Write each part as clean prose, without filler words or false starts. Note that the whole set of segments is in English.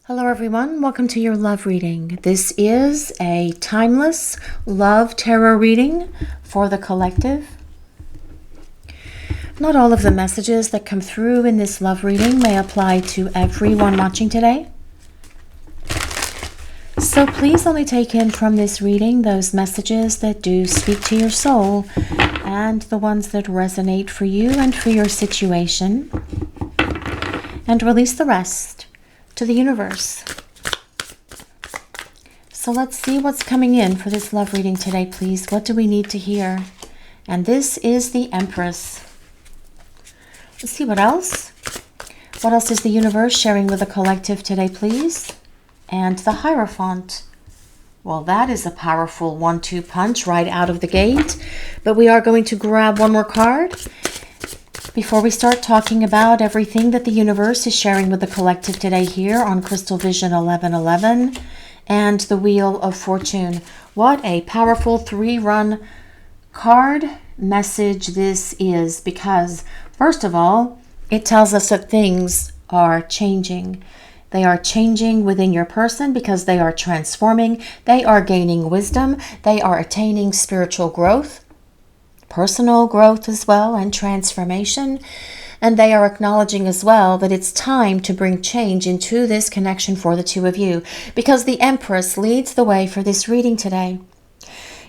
Hello everyone, welcome to your love reading. This is a timeless love tarot reading for the collective. Not all of the messages that come through in this love reading may apply to everyone watching today. So please only take in from this reading those messages that do speak to your soul and the ones that resonate for you and for your situation. And release the rest to the universe. So let's see what's coming in for this love reading today, please. What do we need to hear? And this is the Empress. Let's see what else. What else is the universe sharing with the collective today, please? And the Hierophant. Well, that is a powerful 1-2 punch right out of the gate. But we are going to grab one more card before we start talking about everything that the universe is sharing with the collective today here on Crystal Vision 1111 and the Wheel of Fortune. What a powerful 3-run card message this is, because first of all, it tells us that things are changing. They are changing within your person because they are transforming. They are gaining wisdom. They are attaining spiritual growth, personal growth as well, and transformation. And they are acknowledging as well that it's time to bring change into this connection for the two of you, because the Empress leads the way for this reading today.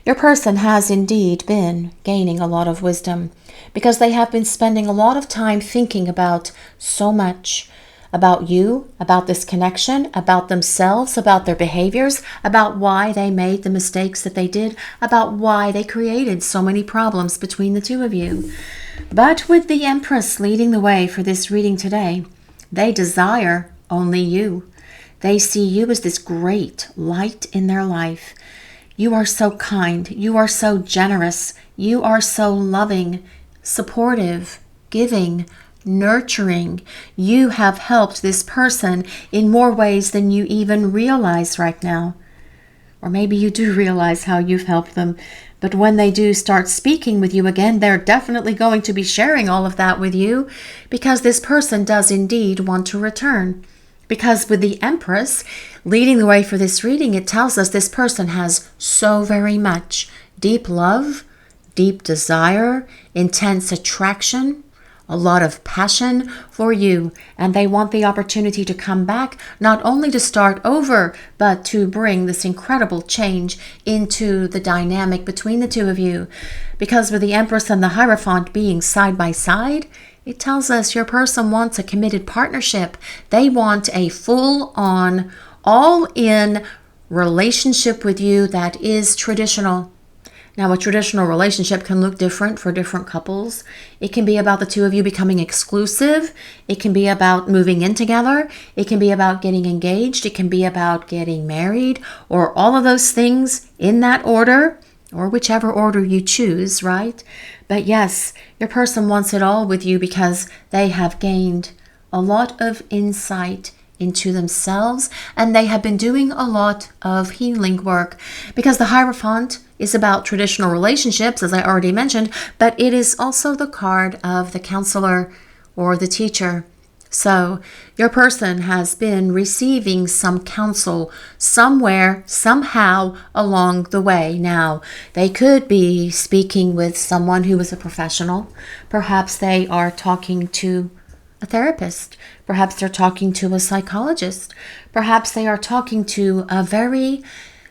Your person has indeed been gaining a lot of wisdom because they have been spending a lot of time thinking about so much. About you, about this connection, about themselves, about their behaviors, about why they made the mistakes that they did, about why they created so many problems between the two of you. But with the Empress leading the way for this reading today, they desire only you. They see you as this great light in their life. You are so kind. You are so generous. You are so loving, supportive, giving, nurturing. You have helped this person in more ways than you even realize right now. Or maybe you do realize how you've helped them. But when they do start speaking with you again, they're definitely going to be sharing all of that with you, because this person does indeed want to return. Because with the Empress leading the way for this reading, it tells us this person has so very much deep love, deep desire, intense attraction, a lot of passion for you, and they want the opportunity to come back, not only to start over, but to bring this incredible change into the dynamic between the two of you. Because with the Empress and the Hierophant being side by side, it tells us your person wants a committed partnership. They want a full-on, all-in relationship with you that is traditional. Now, a traditional relationship can look different for different couples. It can be about the two of you becoming exclusive. It can be about moving in together. It can be about getting engaged. It can be about getting married, or all of those things in that order, or whichever order you choose, right? But yes, your person wants it all with you because they have gained a lot of insight into themselves, and they have been doing a lot of healing work, because the Hierophant is about traditional relationships, as I already mentioned, but it is also the card of the counselor or the teacher. So your person has been receiving some counsel somewhere, somehow along the way. Now, they could be speaking with someone who is a professional. Perhaps they are talking to a therapist. Perhaps they're talking to a psychologist. Perhaps they are talking to a very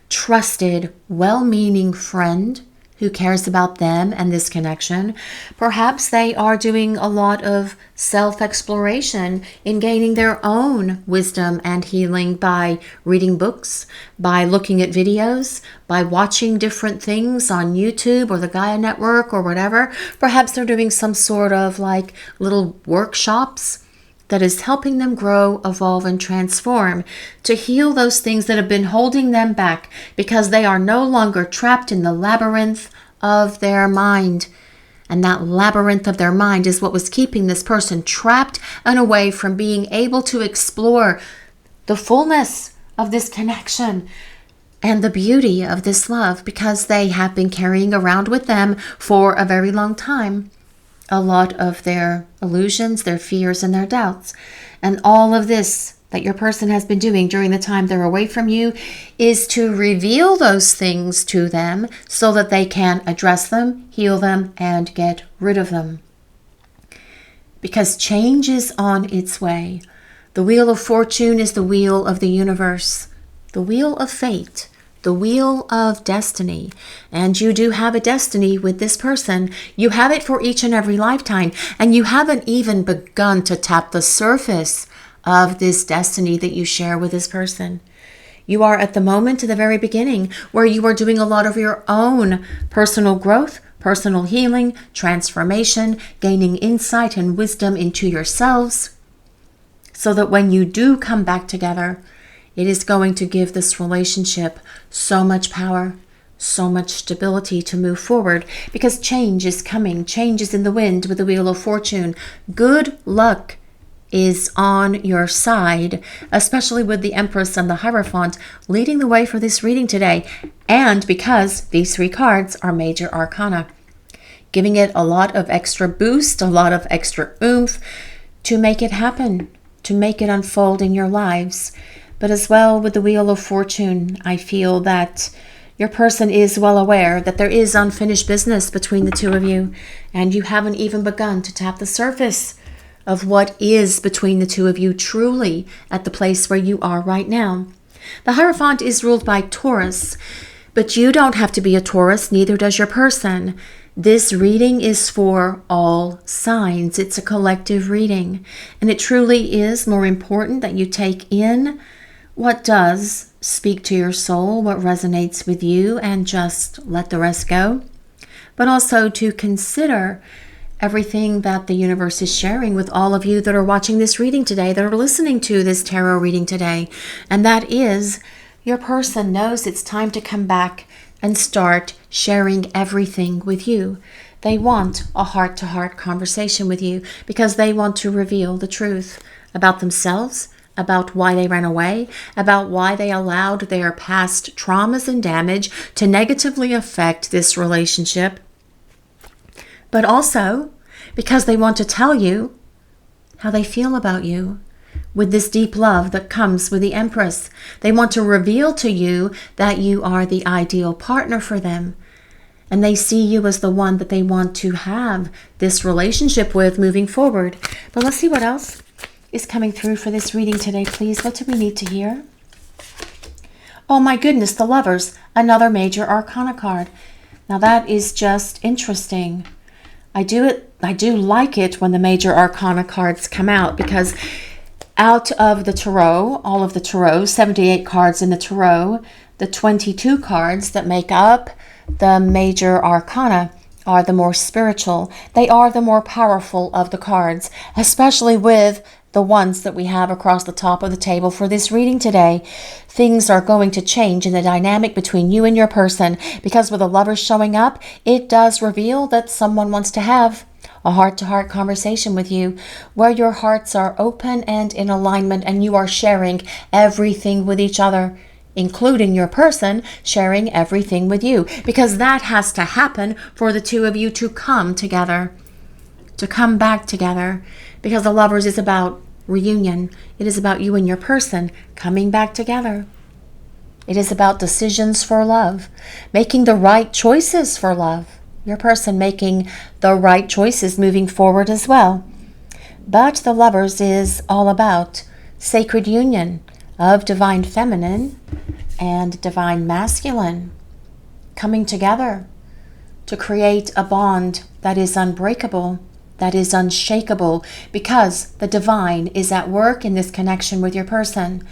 trusted, well-meaning friend who cares about them and this connection. Perhaps they are doing a lot of self-exploration in gaining their own wisdom and healing by reading books, by looking at videos, by watching different things on YouTube or the Gaia Network or whatever. Perhaps they're doing some sort of like little workshops that is helping them grow, evolve, and transform to heal those things that have been holding them back, because they are no longer trapped in the labyrinth of their mind. And that labyrinth of their mind is what was keeping this person trapped and away from being able to explore the fullness of this connection and the beauty of this love, because they have been carrying around with them for a very long time a lot of their illusions, their fears, and their doubts. And all of this that your person has been doing during the time they're away from you is to reveal those things to them so that they can address them, heal them, and get rid of them. Because change is on its way. The wheel of fortune is the wheel of the universe, the wheel of fate, the wheel of destiny. And you do have a destiny with this person. You have it for each and every lifetime. And you haven't even begun to tap the surface of this destiny that you share with this person. You are at the moment, to the very beginning, where you are doing a lot of your own personal growth, personal healing, transformation, gaining insight and wisdom into yourselves, so that when you do come back together, it is going to give this relationship so much power, so much stability to move forward, because change is coming. Change is in the wind with the wheel of fortune. Good luck is on your side, especially with the Empress and the Hierophant leading the way for this reading today, and because these 3 cards are major arcana, giving it a lot of extra boost, a lot of extra oomph to make it happen, to make it unfold in your lives. But as well with the wheel of fortune, I feel that your person is well aware that there is unfinished business between the two of you, and you haven't even begun to tap the surface of what is between the two of you truly at the place where you are right now. The Hierophant is ruled by Taurus, but you don't have to be a Taurus, neither does your person. This reading is for all signs. It's a collective reading, and it truly is more important that you take in what does speak to your soul, what resonates with you, and just let the rest go, but also to consider everything that the universe is sharing with all of you that are watching this reading today, that are listening to this tarot reading today. And that is, your person knows it's time to come back and start sharing everything with you. They want a heart-to-heart conversation with you because they want to reveal the truth about themselves, about why they ran away, about why they allowed their past traumas and damage to negatively affect this relationship, but also because they want to tell you how they feel about you with this deep love that comes with the Empress. They want to reveal to you that you are the ideal partner for them, and they see you as the one that they want to have this relationship with moving forward. But let's see what else is coming through for this reading today, please. What do we need to hear? Oh my goodness, the Lovers, another major arcana card. Now that is just interesting. I do like it when the major arcana cards come out, because out of the tarot, all of the tarot, 78 cards in the tarot, the 22 cards that make up the major arcana are the more spiritual. They are the more powerful of the cards, especially with the ones that we have across the top of the table for this reading today. Things are going to change in the dynamic between you and your person, because with the Lovers showing up, it does reveal that someone wants to have a heart-to-heart conversation with you, where your hearts are open and in alignment, and you are sharing everything with each other, including your person sharing everything with you, because that has to happen for the two of you to come together, to come back together, because the Lovers is about reunion. It is about you and your person coming back together. It is about decisions for love, making the right choices for love. Your person making the right choices moving forward as well. But the Lovers is all about sacred union of divine feminine and divine masculine coming together to create a bond that is unbreakable, that is unshakable, because the divine is at work in this connection with your person.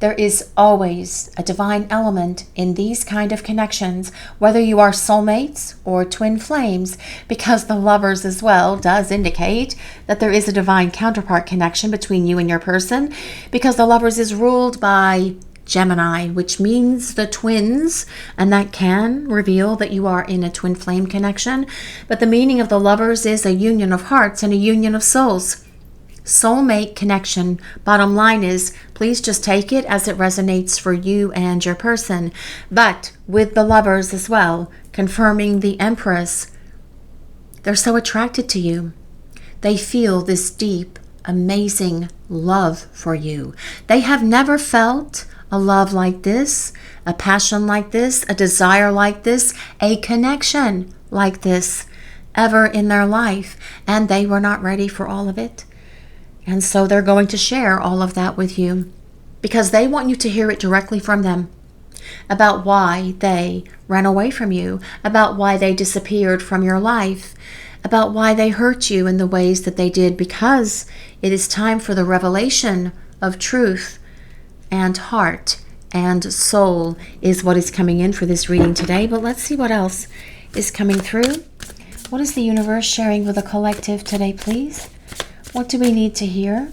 There is always a divine element in these kind of connections, whether you are soulmates or twin flames, because the Lovers as well does indicate that there is a divine counterpart connection between you and your person, because the Lovers is ruled by Gemini, which means the twins, and that can reveal that you are in a twin flame connection. But the meaning of the Lovers is a union of hearts and a union of souls. Soulmate connection. Bottom line is, please just take it as it resonates for you and your person. But with the Lovers as well, confirming the Empress, they're so attracted to you. They feel this deep, amazing love for you. They have never felt a love like this, a passion like this, a desire like this, a connection like this ever in their life. And they were not ready for all of it. And so they're going to share all of that with you because they want you to hear it directly from them about why they ran away from you, about why they disappeared from your life, about why they hurt you in the ways that they did, because it is time for the revelation of truth, and heart and soul is what is coming in for this reading today. But let's see what else is coming through. What is the universe sharing with the collective today, please? What do we need to hear?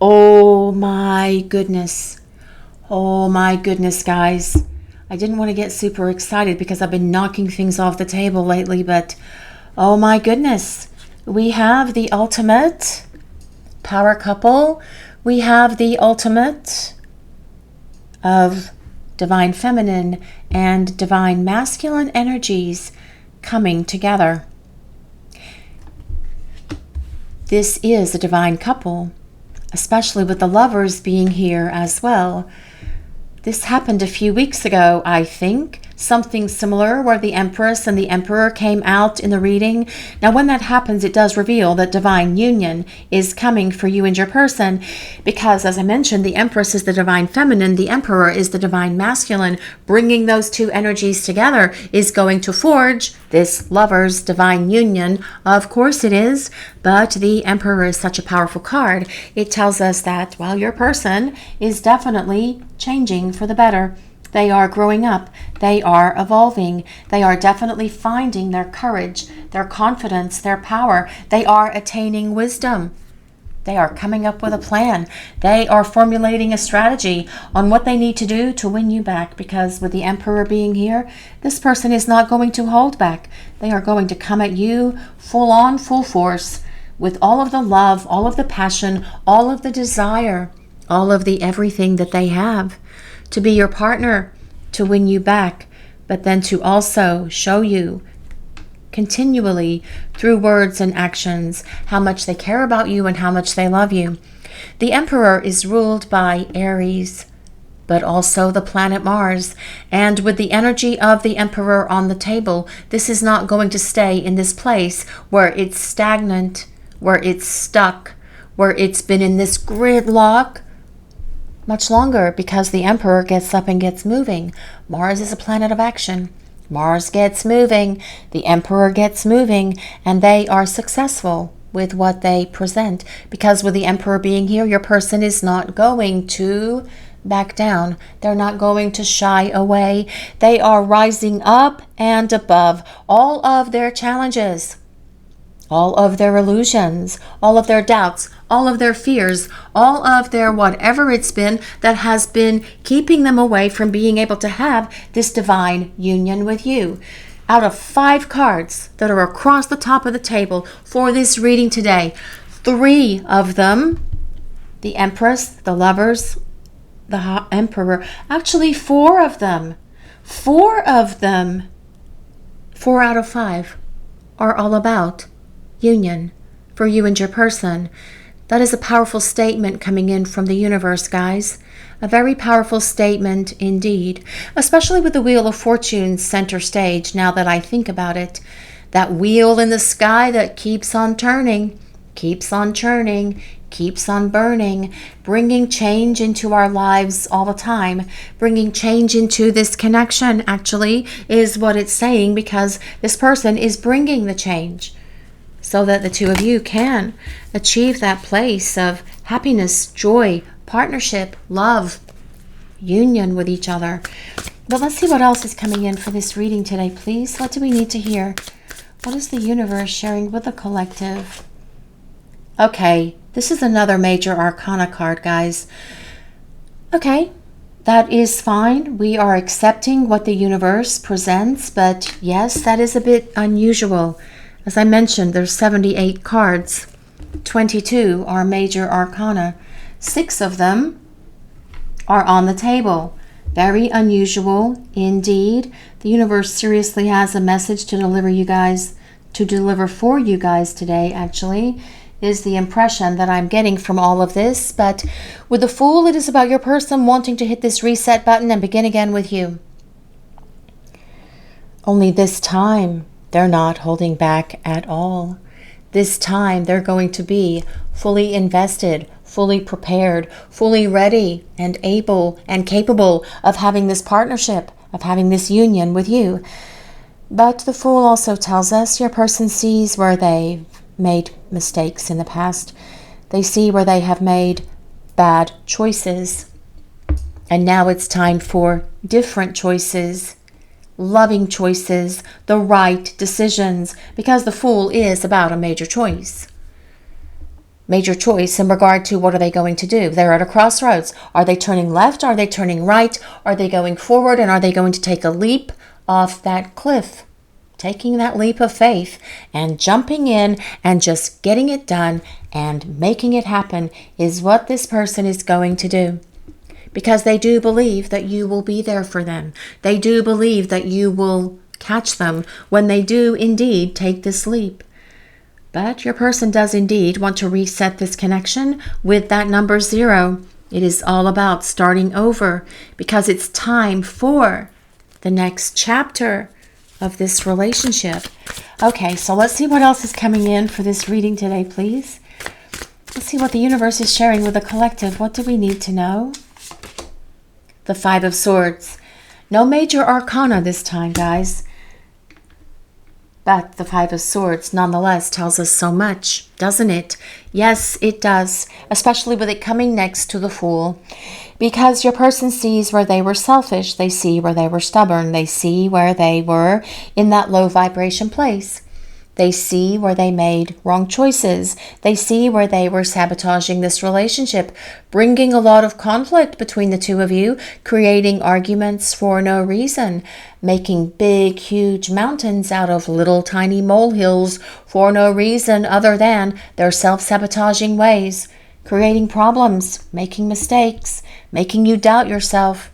Oh my goodness. Oh my goodness, guys. I didn't want to get super excited because I've been knocking things off the table lately, but oh my goodness. We have the ultimate power couple. We have the ultimate of divine feminine and divine masculine energies coming together. This is a divine couple, especially with the lovers being here as well. This happened a few weeks ago, I think. Something similar where the Empress and the Emperor came out in the reading. Now, when that happens, it does reveal that divine union is coming for you and your person because, as I mentioned, the Empress is the divine feminine, the Emperor is the divine masculine. Bringing those two energies together is going to forge this lover's divine union. Of course it is, but the Emperor is such a powerful card. It tells us that, well, your person is definitely changing for the better. They are growing up. They are evolving. They are definitely finding their courage, their confidence, their power. They are attaining wisdom. They are coming up with a plan. They are formulating a strategy on what they need to do to win you back, because with the Emperor being here, this person is not going to hold back. They are going to come at you full on, full force, with all of the love, all of the passion, all of the desire, all of the everything that they have to be your partner, to win you back, but then to also show you continually through words and actions how much they care about you and how much they love you. The Emperor is ruled by Aries, but also the planet Mars. And with the energy of the Emperor on the table, this is not going to stay in this place where it's stagnant, where it's stuck, where it's been in this gridlock much longer, because the Emperor gets up and gets moving. Mars is a planet of action. Mars gets moving, the Emperor gets moving, and they are successful with what they present. Because with the Emperor being here, your person is not going to back down. They're not going to shy away. They are rising up and above all of their challenges, all of their illusions, all of their doubts, all of their fears, all of their whatever it's been that has been keeping them away from being able to have this divine union with you. Out of 5 cards that are across the top of the table for this reading today, 3 of them, the Empress, the Lovers, the Emperor, actually 4 of them, 4 out of 5 are all about union for you and your person. That is a powerful statement coming in from the universe, guys. A very powerful statement indeed, especially with the Wheel of Fortune center stage, now that I think about it. That wheel in the sky that keeps on turning, keeps on churning, keeps on burning, bringing change into our lives all the time, bringing change into this connection, actually, is what it's saying, because this person is bringing the change, so that the two of you can achieve that place of happiness, joy, partnership, love, union with each other. But let's see what else is coming in for this reading today, please. What do we need to hear? What is the universe sharing with the collective? Okay, this is another major arcana card, guys. Okay, that is fine. We are accepting what the universe presents, but yes, that is a bit unusual. As I mentioned, there's 78 cards. 22 are major arcana. 6 of them are on the table. Very unusual indeed. The universe seriously has a message to deliver for you guys today, actually. is the impression that I'm getting from all of this. But with the Fool, it is about your person wanting to hit this reset button and begin again with you. Only this time, they're not holding back at all. This time, they're going to be fully invested, fully prepared, fully ready and able and capable of having this partnership, of having this union with you. But the Fool also tells us your person sees where they've made mistakes in the past. They see where they have made bad choices. And now it's time for different choices, loving choices, the right decisions, because the Fool is about a major choice. Major choice in regard to what are they going to do. They're at a crossroads. Are they turning left? Are they turning right? Are they going forward? And are they going to take a leap off that cliff? Taking that leap of faith and jumping in and just getting it done and making it happen is what this person is going to do. Because they do believe that you will be there for them. They do believe that you will catch them when they do indeed take this leap. But your person does indeed want to reset this connection with that number 0. It is all about starting over because it's time for the next chapter of this relationship. Okay, so let's see what else is coming in for this reading today, please. Let's see what the universe is sharing with the collective. What do we need to know? The 5 of Swords. No major arcana this time, guys. But the 5 of Swords nonetheless tells us so much, doesn't it? Yes, it does, especially with it coming next to the Fool. Because your person sees where they were selfish, they see where they were stubborn, they see where they were in that low vibration place. They see where they made wrong choices. They see where they were sabotaging this relationship, bringing a lot of conflict between the two of you, creating arguments for no reason, making big, huge mountains out of little tiny molehills for no reason other than their self-sabotaging ways, creating problems, making mistakes, making you doubt yourself,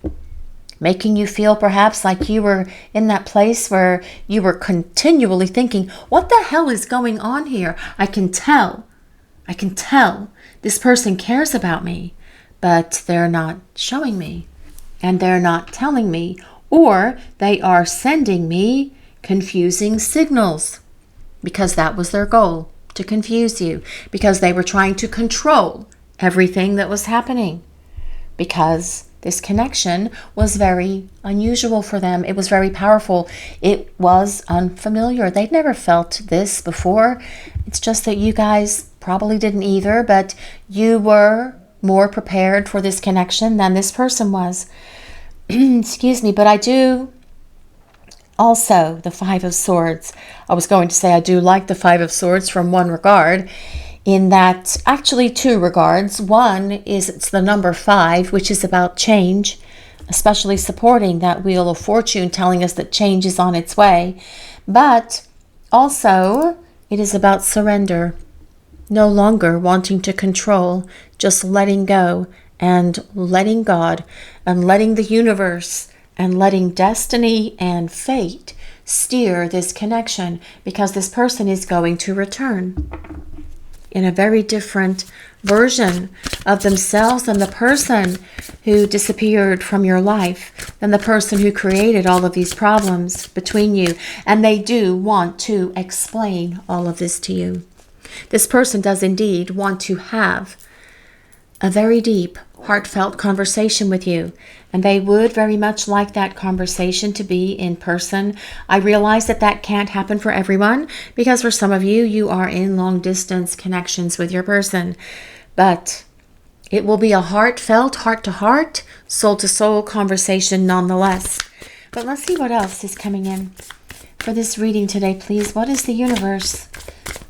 making you feel perhaps like you were in that place where you were continually thinking, what the hell is going on here? I can tell this person cares about me, but they're not showing me and they're not telling me, or they are sending me confusing signals because that was their goal, to confuse you, because they were trying to control everything that was happening, because this connection was very unusual for them. It was very powerful. It was unfamiliar. They'd never felt this before. It's just that you guys probably didn't either, but you were more prepared for this connection than this person was. Excuse me, but I do also, the 5 of Swords. I was going to say I do like the 5 of Swords from one regard, in that, actually 2 regards. One is it's the number 5, which is about change, especially supporting that Wheel of Fortune, telling us that change is on its way. But also, it is about surrender, no longer wanting to control, just letting go and letting God and letting the universe and letting destiny and fate steer this connection, because this person is going to return in a very different version of themselves than the person who disappeared from your life, than the person who created all of these problems between you. And they do want to explain all of this to you. This person does indeed want to have a very deep, heartfelt conversation with you. And they would very much like that conversation to be in person. I realize that that can't happen for everyone, because for some of you, you are in long distance connections with your person. But it will be a heartfelt, heart-to-heart, soul-to-soul conversation nonetheless. But let's see what else is coming in for this reading today, please. What is the universe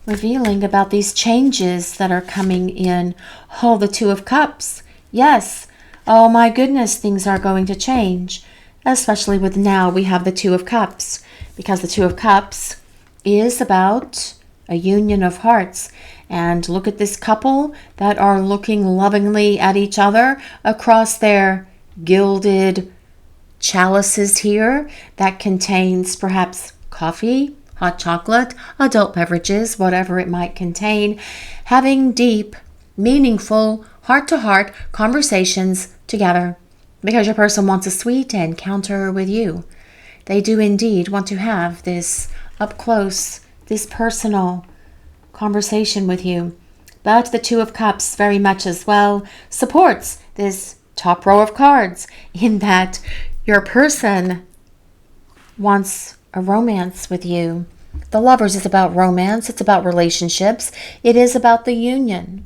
revealing about these changes that are coming in? Oh, the 2 of Cups. Yes. Oh my goodness, things are going to change. Especially with now we have the 2 of Cups. Because the 2 of Cups is about a union of hearts. And look at this couple that are looking lovingly at each other across their gilded chalices here that contains perhaps coffee, hot chocolate, adult beverages, whatever it might contain, having deep, meaningful, heart-to-heart conversations together because your person wants a sweet encounter with you. They do indeed want to have this up close, this personal conversation with you. But the Two of Cups very much as well supports this top row of cards in that your person wants a romance with you. The Lovers is about romance. It's about relationships. It is about the union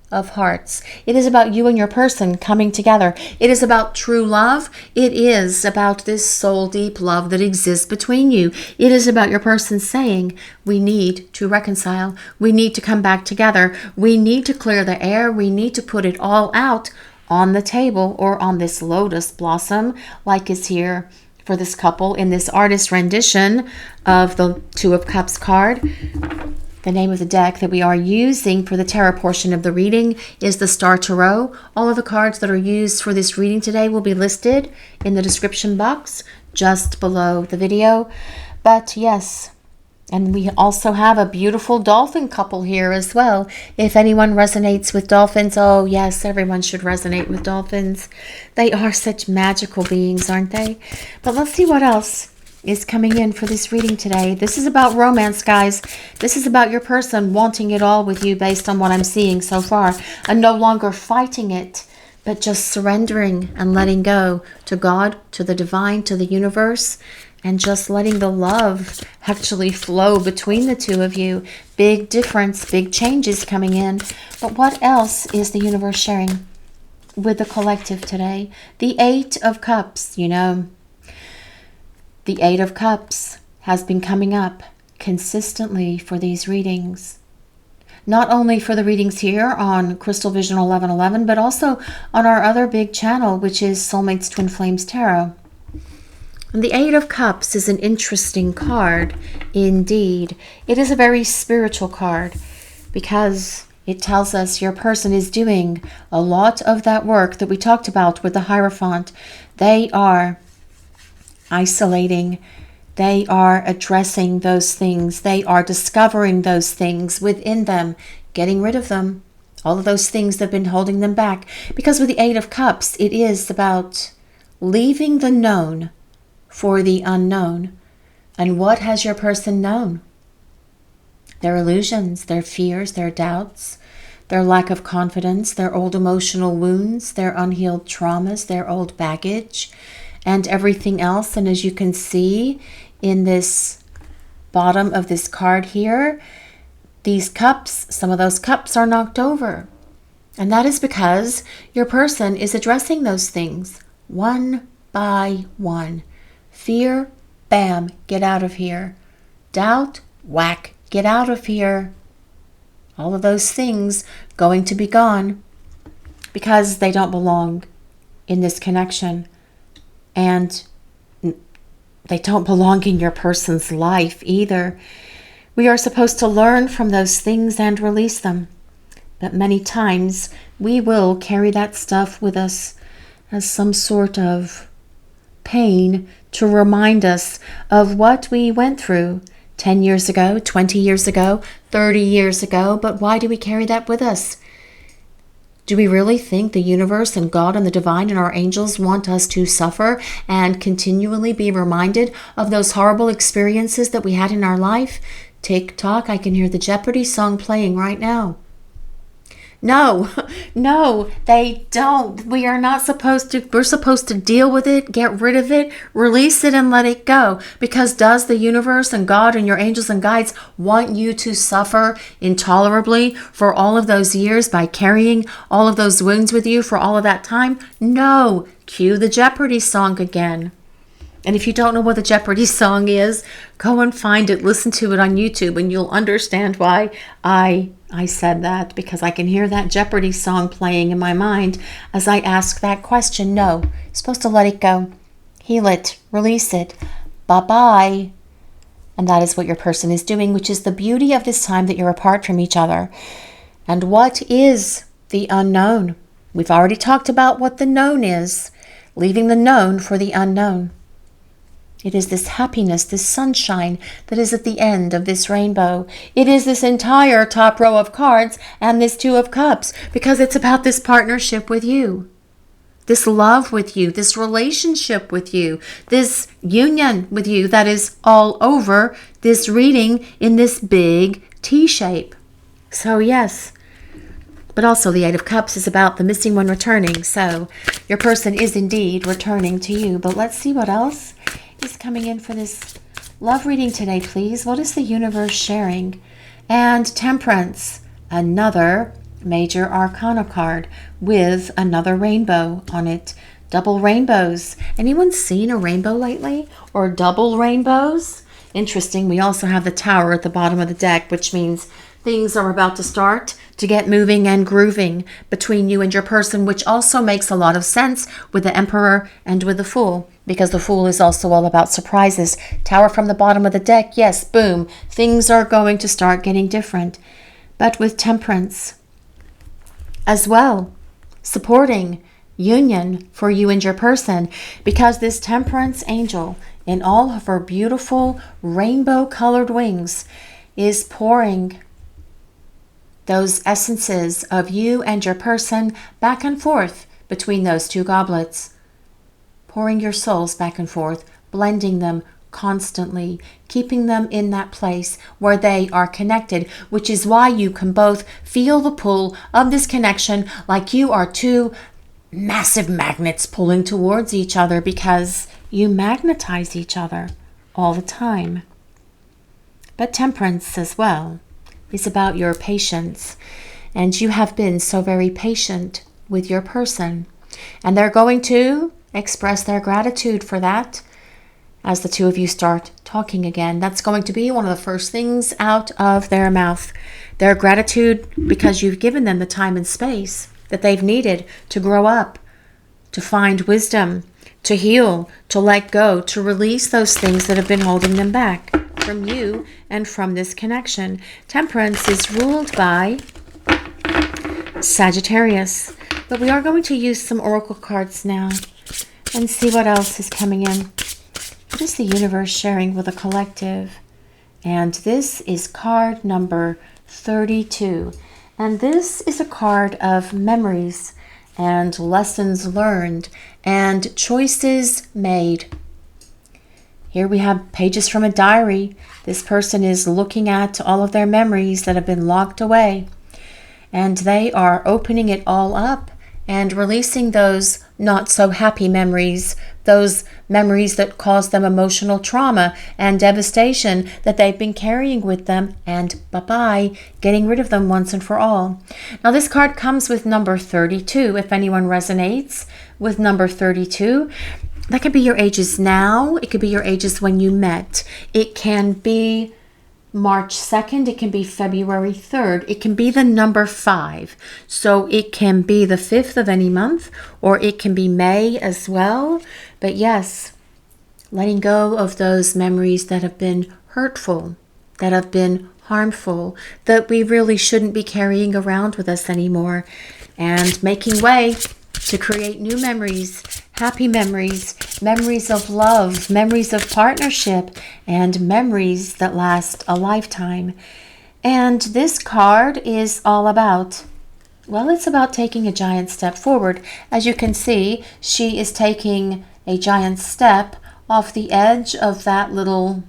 of hearts. It is about you and your person coming together. It is about true love. It is about this soul deep love that exists between you. It is about your person saying, we need to reconcile. We need to come back together. We need to clear the air. We need to put it all out on the table or on this lotus blossom like is here for this couple in this artist rendition of the Two of Cups card. The name of the deck that we are using for the tarot portion of the reading is the Star Tarot. All of the cards that are used for this reading today will be listed in the description box just below the video. But yes, and we also have a beautiful dolphin couple here as well. If anyone resonates with dolphins, oh yes, everyone should resonate with dolphins. They are such magical beings, aren't they? But let's see what else is coming in for this reading today. This is about romance, guys. This is about your person wanting it all with you based on what I'm seeing so far, and no longer fighting it, but just surrendering and letting go to God, to the divine, to the universe, and just letting the love actually flow between the two of you. Big difference, big changes coming in. But what else is the universe sharing with the collective today? The Eight of Cups, you know. The Eight of Cups has been coming up consistently for these readings. Not only for the readings here on Crystal Vision 1111, but also on our other big channel, which is Soulmates Twin Flames Tarot. And the Eight of Cups is an interesting card indeed. It is a very spiritual card because it tells us your person is doing a lot of that work that we talked about with the Hierophant. They are isolating. They are addressing those things. They are discovering those things within them, getting rid of them. All of those things that have been holding them back. Because with the Eight of Cups, it is about leaving the known for the unknown. And what has your person known? Their illusions, their fears, their doubts, their lack of confidence, their old emotional wounds, their unhealed traumas, their old baggage, and everything else. And as you can see in this bottom of this card here, these cups, some of those cups are knocked over. And that is because your person is addressing those things one by one. Fear, bam, get out of here. Doubt, whack, get out of here. All of those things going to be gone because they don't belong in this connection. And they don't belong in your person's life either. We are supposed to learn from those things and release them. But many times we will carry that stuff with us as some sort of pain to remind us of what we went through 10 years ago, 20 years ago, 30 years ago. But why do we carry that with us? Do we really think the universe and God and the divine and our angels want us to suffer and continually be reminded of those horrible experiences that we had in our life? Tick tock, I can hear the Jeopardy song playing right now. No, no, they don't. We are not supposed to. We're supposed to deal with it, get rid of it, release it, and let it go. Because does the universe and God and your angels and guides want you to suffer intolerably for all of those years by carrying all of those wounds with you for all of that time? No. Cue the Jeopardy song again. And if you don't know what the Jeopardy song is, go and find it, listen to it on YouTube, and you'll understand why I said that, because I can hear that Jeopardy song playing in my mind as I ask that question. No, you're supposed to let it go, heal it, release it, bye-bye. And that is what your person is doing, which is the beauty of this time that you're apart from each other. And what is the unknown? We've already talked about what the known is, leaving the known for the unknown. It is this happiness, this sunshine that is at the end of this rainbow. It is this entire top row of cards and this Two of Cups, because it's about this partnership with you, this love with you, this relationship with you, this union with you that is all over this reading in this big T shape. So yes, but also the Eight of Cups is about the missing one returning. So your person is indeed returning to you. But let's see what else is coming in for this love reading today, please. What is the universe sharing? And Temperance, another major arcana card with another rainbow on it. Double rainbows. Anyone seen a rainbow lately? Or double rainbows? Interesting. We also have the Tower at the bottom of the deck, which means things are about to start to get moving and grooving between you and your person, which also makes a lot of sense with the Emperor and with the Fool, because the Fool is also all about surprises. Tower from the bottom of the deck, yes, boom, things are going to start getting different. But with Temperance as well, supporting union for you and your person, because this Temperance angel in all of her beautiful rainbow colored wings is pouring those essences of you and your person back and forth between those two goblets, pouring your souls back and forth, blending them constantly, keeping them in that place where they are connected, which is why you can both feel the pull of this connection like you are two massive magnets pulling towards each other, because you magnetize each other all the time. But Temperance as well is about your patience, and you have been so very patient with your person, and they're going to express their gratitude for that as the two of you start talking again. That's going to be one of the first things out of their mouth, their gratitude, because you've given them the time and space that they've needed to grow up, to find wisdom, to heal, to let go, to release those things that have been holding them back from you and from this connection. Temperance is ruled by Sagittarius, but we are going to use some oracle cards now and see what else is coming in. What is the universe sharing with a collective? And this is card number 32, and this is a card of memories and lessons learned and choices made. Here we have pages from a diary. This person is looking at all of their memories that have been locked away, and they are opening it all up and releasing those not so happy memories, those memories that caused them emotional trauma and devastation that they've been carrying with them, and bye-bye, getting rid of them once and for all. Now this card comes with number 32. If anyone resonates with number 32, that could be your ages now. It could be your ages when you met. It can be March 2nd. It can be February 3rd. It can be the number 5. So it can be the 5th of any month, or it can be May as well. But yes, letting go of those memories that have been hurtful, that have been harmful, that we really shouldn't be carrying around with us anymore, and making way to create new memories, happy memories, memories of love, memories of partnership, and memories that last a lifetime. And this card is all about, well, it's about taking a giant step forward. As you can see, she is taking a giant step off the edge of that little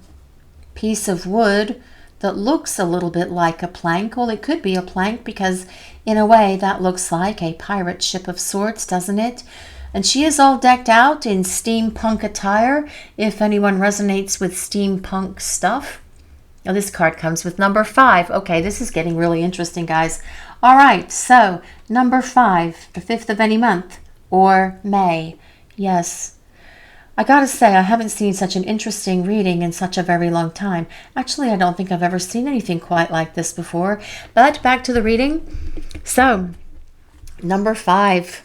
piece of wood that looks a little bit like a plank. Well, it could be a plank, because in a way that looks like a pirate ship of sorts, doesn't it? And she is all decked out in steampunk attire, if anyone resonates with steampunk stuff. Now this card comes with number 5. Okay, this is getting really interesting, guys. All right, so number 5, the 5th of any month, or May. Yes, I gotta say, I haven't seen such an interesting reading in such a very long time. Actually, I don't think I've ever seen anything quite like this before. But back to the reading. So, number 5.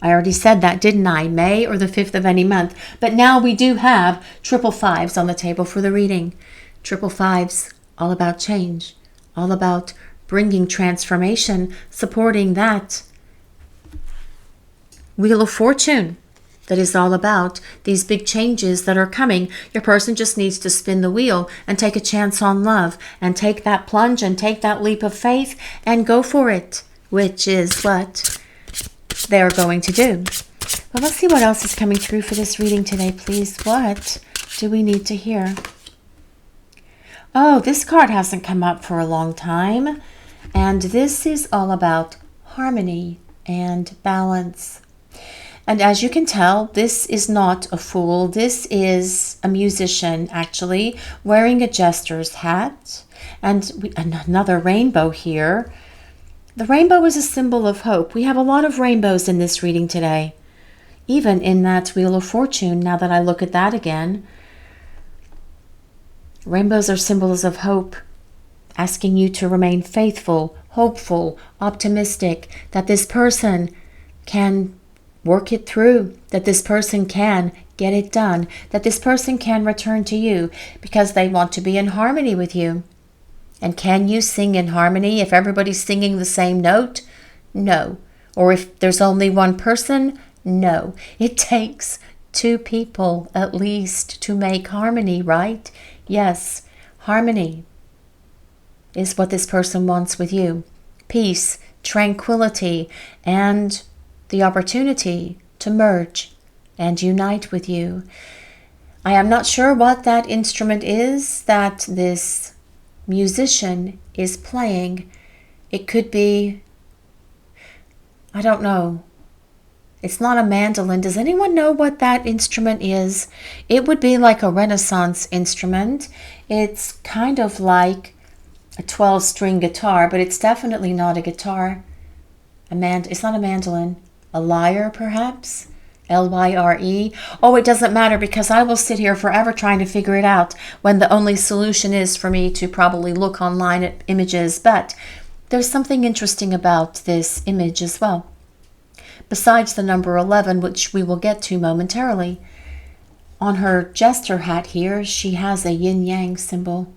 I already said that, didn't I? May or the 5th of any month. But now we do have triple 5s on the table for the reading. Triple 5s, all about change, all about bringing transformation, supporting that Wheel of Fortune. that is all about these big changes that are coming. Your person just needs to spin the wheel and take a chance on love and take that plunge and take that leap of faith and go for it, which is what they're going to do. But let's see what else is coming through for this reading today, please. What do we need to hear? Oh, this card hasn't come up for a long time. And this is all about harmony and balance. And as you can tell, this is not a fool. This is a musician, actually, wearing a jester's hat. And another rainbow here. The rainbow is a symbol of hope. We have a lot of rainbows in this reading today. Even in that Wheel of Fortune, now that I look at that again. Rainbows are symbols of hope, asking you to remain faithful, hopeful, optimistic, that this person can work it through, that this person can get it done, that this person can return to you because they want to be in harmony with you. And can you sing in harmony if everybody's singing the same note? No. Or if there's only one person? No. It takes two people at least to make harmony, right? Yes, harmony is what this person wants with you. Peace, tranquility, and the opportunity to merge and unite with you. I am not sure what that instrument is that this musician is playing. It could be, I don't know. It's not a mandolin. Does anyone know what that instrument is? It would be like a Renaissance instrument. It's kind of like a 12-string guitar, but it's definitely not a guitar. It's not a mandolin. A lyre, perhaps? L-Y-R-E. Oh, it doesn't matter because I will sit here forever trying to figure it out when the only solution is for me to probably look online at images. But there's something interesting about this image as well. Besides the number 11, which we will get to momentarily. On her jester hat here, she has a yin-yang symbol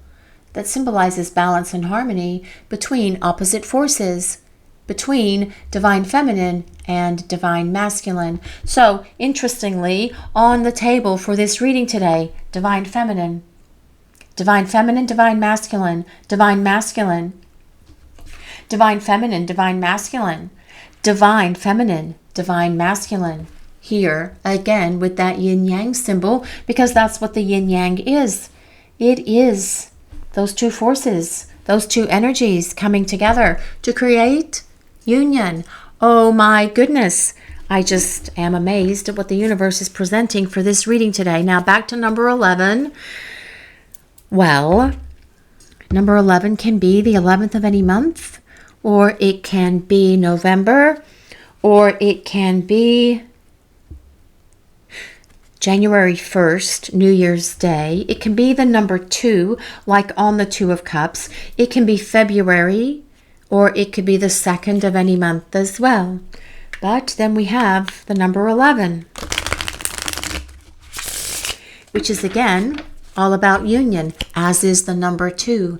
that symbolizes balance and harmony between opposite forces, between divine feminine and divine masculine. So, interestingly, on the table for this reading today, divine feminine, divine feminine, divine masculine, divine masculine, divine feminine, divine masculine, divine feminine, divine masculine. Here, again, with that yin-yang symbol, because that's what the yin-yang is. It is those two forces, those two energies coming together to create union. Oh my goodness. I just am amazed at what the universe is presenting for this reading today. Now back to number 11. Well, number 11 can be the 11th of any month, or it can be November, or it can be January 1st, New Year's Day. It can be the number 2, like on the 2 of Cups. It can be February, or it could be the 2nd of any month as well. But then we have the number 11, which is again all about union, as is the number 2.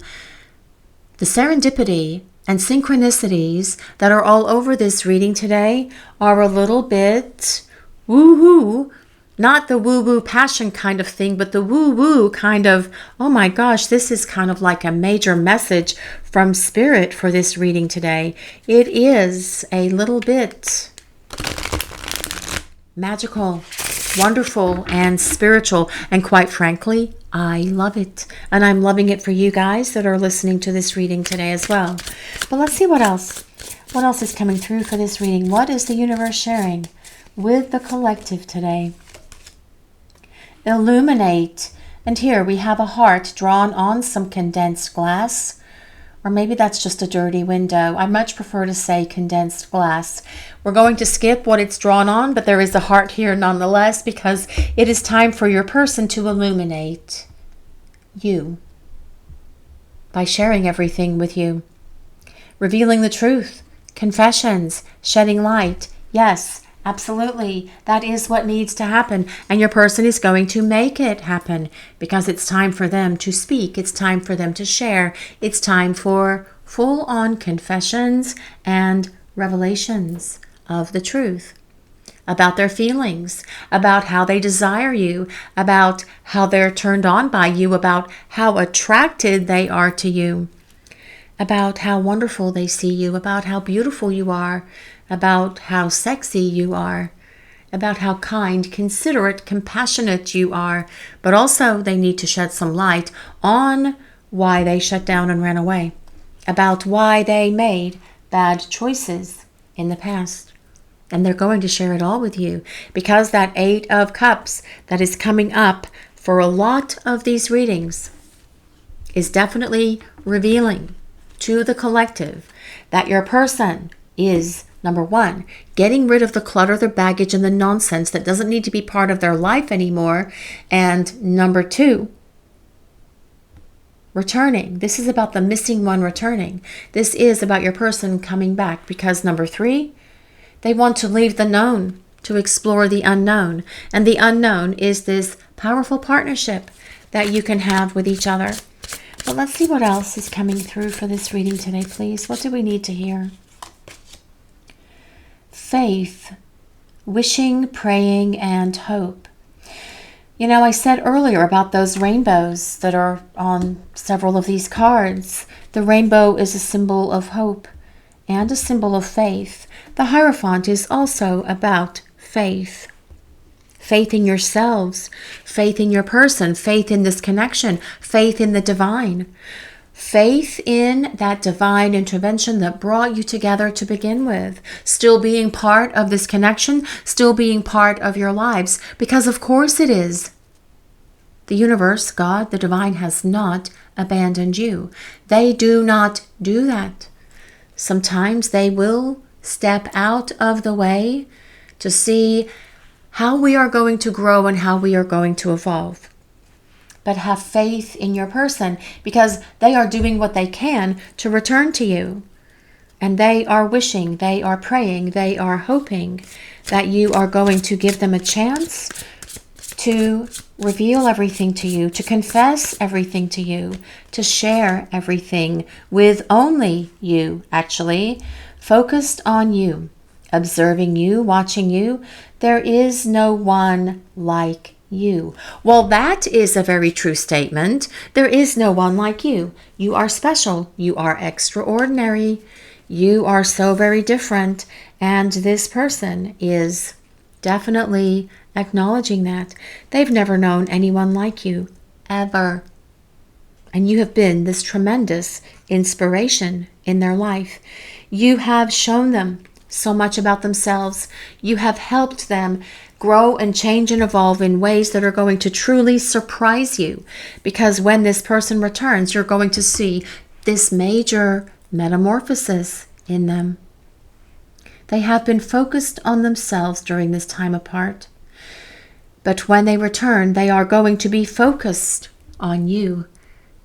The serendipity and synchronicities that are all over this reading today are a little bit woo-hoo. Not the woo-woo passion kind of thing, but the woo-woo kind of, oh my gosh, this is kind of like a major message from Spirit for this reading today. It is a little bit magical, wonderful, and spiritual. And quite frankly, I love it. And I'm loving it for you guys that are listening to this reading today as well. But let's see what else. What else is coming through for this reading? What is the universe sharing with the collective today? Illuminate. And here we have a heart drawn on some condensed glass. Or maybe that's just a dirty window. I much prefer to say condensed glass. We're going to skip what it's drawn on, but there is a heart here nonetheless, because it is time for your person to illuminate you by sharing everything with you. Revealing the truth, confessions, shedding light. Yes, absolutely. That is what needs to happen. And your person is going to make it happen because it's time for them to speak. It's time for them to share. It's time for full-on confessions and revelations of the truth. about their feelings, about how they desire you, about how they're turned on by you, about how attracted they are to you, about how wonderful they see you, about how beautiful you are, about how sexy you are, about how kind, considerate, compassionate you are. But also they need to shed some light on why they shut down and ran away, about why they made bad choices in the past. And they're going to share it all with you, because that Eight of Cups that is coming up for a lot of these readings is definitely revealing to the collective that your person is, number one, getting rid of the clutter, the baggage, and the nonsense that doesn't need to be part of their life anymore. And number two, returning. This is about the missing one returning. This is about your person coming back, because number three, they want to leave the known to explore the unknown. And the unknown is this powerful partnership that you can have with each other. But let's see what else is coming through for this reading today, please. What do we need to hear? Faith, wishing, praying, and hope. You know, I said earlier about those rainbows that are on several of these cards. The rainbow is a symbol of hope and a symbol of faith. The Hierophant is also about faith. Faith in yourselves, faith in your person, faith in this connection, faith in the divine. Faith in that divine intervention that brought you together to begin with. Still being part of this connection, still being part of your lives. Because of course it is. The universe, God, the divine, has not abandoned you. They do not do that. Sometimes they will step out of the way to see how we are going to grow and how we are going to evolve. But have faith in your person, because they are doing what they can to return to you. And they are wishing, they are praying, they are hoping that you are going to give them a chance to reveal everything to you, to confess everything to you, to share everything with only you, actually, focused on you, observing you, watching you. There is no one like you. Well, that is a very true statement. There is no one like you. You are special. You are extraordinary. You are so very different. And this person is definitely acknowledging that. They've never known anyone like you, ever. And you have been this tremendous inspiration in their life. You have shown them so much about themselves. You have helped them grow and change and evolve in ways that are going to truly surprise you. Because when this person returns, you're going to see this major metamorphosis in them. They have been focused on themselves during this time apart. But when they return, they are going to be focused on you.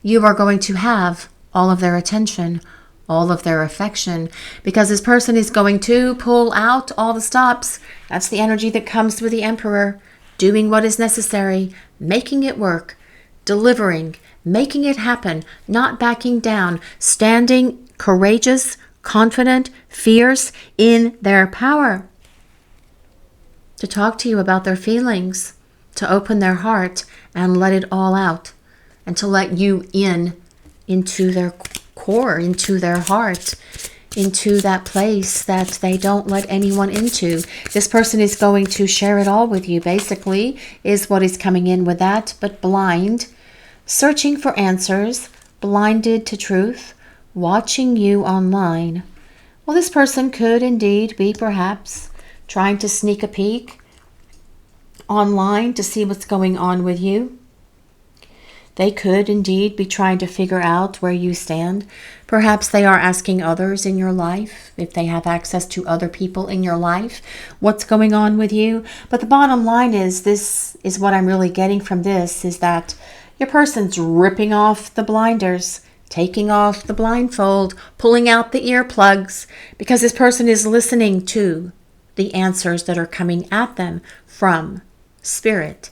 You are going to have all of their attention, all of their affection, because this person is going to pull out all the stops. That's the energy that comes with the Emperor, doing what is necessary, making it work, delivering, making it happen, not backing down, standing courageous, confident, fierce in their power. To talk to you about their feelings, to open their heart and let it all out, and to let you into their core, into their heart, into that place that they don't let anyone into. This person is going to share it all with you, basically, is what is coming in with that, but blind, searching for answers, blinded to truth, watching you online. Well, this person could indeed be perhaps trying to sneak a peek online to see what's going on with you. They could indeed be trying to figure out where you stand. Perhaps they are asking others in your life, if they have access to other people in your life, what's going on with you. But the bottom line is, this is what I'm really getting from this, is that your person's ripping off the blinders, taking off the blindfold, pulling out the earplugs, because this person is listening to the answers that are coming at them from Spirit.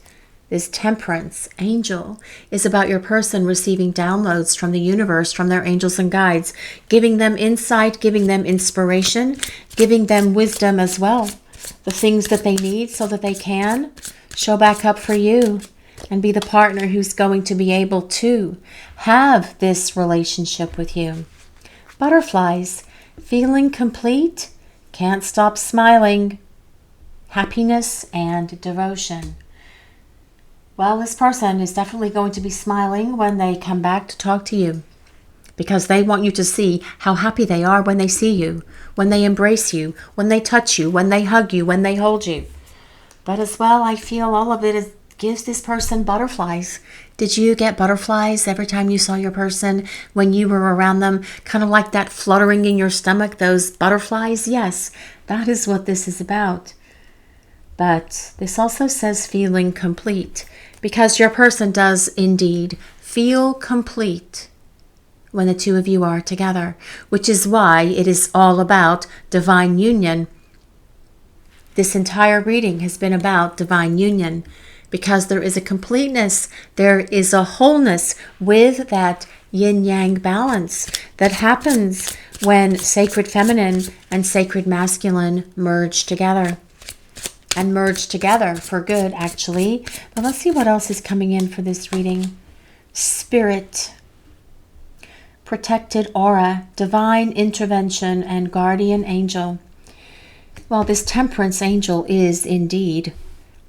This Temperance angel is about your person receiving downloads from the universe, from their angels and guides, giving them insight, giving them inspiration, giving them wisdom as well. the things that they need so that they can show back up for you and be the partner who's going to be able to have this relationship with you. Butterflies, feeling complete, can't stop smiling, happiness and devotion. Well, this person is definitely going to be smiling when they come back to talk to you, because they want you to see how happy they are when they see you, when they embrace you, when they touch you, when they hug you, when they hold you. But as well, I feel all of it gives this person butterflies. Did you get butterflies every time you saw your person when you were around them? Kind of like that fluttering in your stomach, those butterflies? Yes, that is what this is about. But this also says feeling complete, because your person does indeed feel complete when the two of you are together, which is why it is all about divine union. This entire reading has been about divine union, because there is a completeness, there is a wholeness with that yin-yang balance that happens when sacred feminine and sacred masculine merge together. And merge together for good, actually. But let's see what else is coming in for this reading. Spirit, protected aura, divine intervention, and guardian angel. Well, this temperance angel is indeed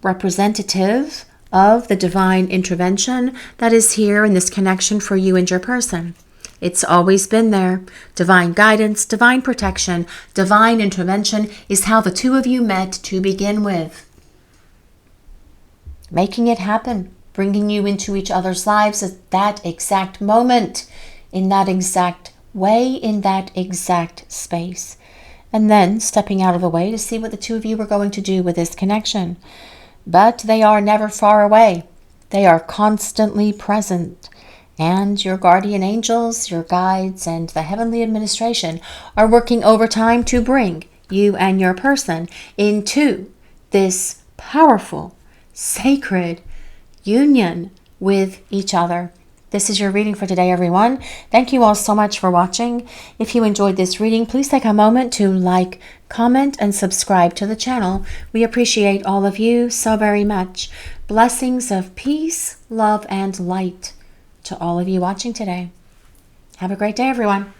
representative of the divine intervention that is here in this connection for you and your person. It's always been there. Divine guidance, divine protection, divine intervention is how the two of you met to begin with. Making it happen, bringing you into each other's lives at that exact moment, in that exact way, in that exact space. And then stepping out of the way to see what the two of you are going to do with this connection. But they are never far away. They are constantly present. And your guardian angels, your guides, and the heavenly administration are working overtime to bring you and your person into this powerful, sacred union with each other. This is your reading for today, everyone. Thank you all so much for watching. If you enjoyed this reading, please take a moment to like, comment, and subscribe to the channel. We appreciate all of you so very much. Blessings of peace, love, and light to all of you watching today. Have a great day, everyone.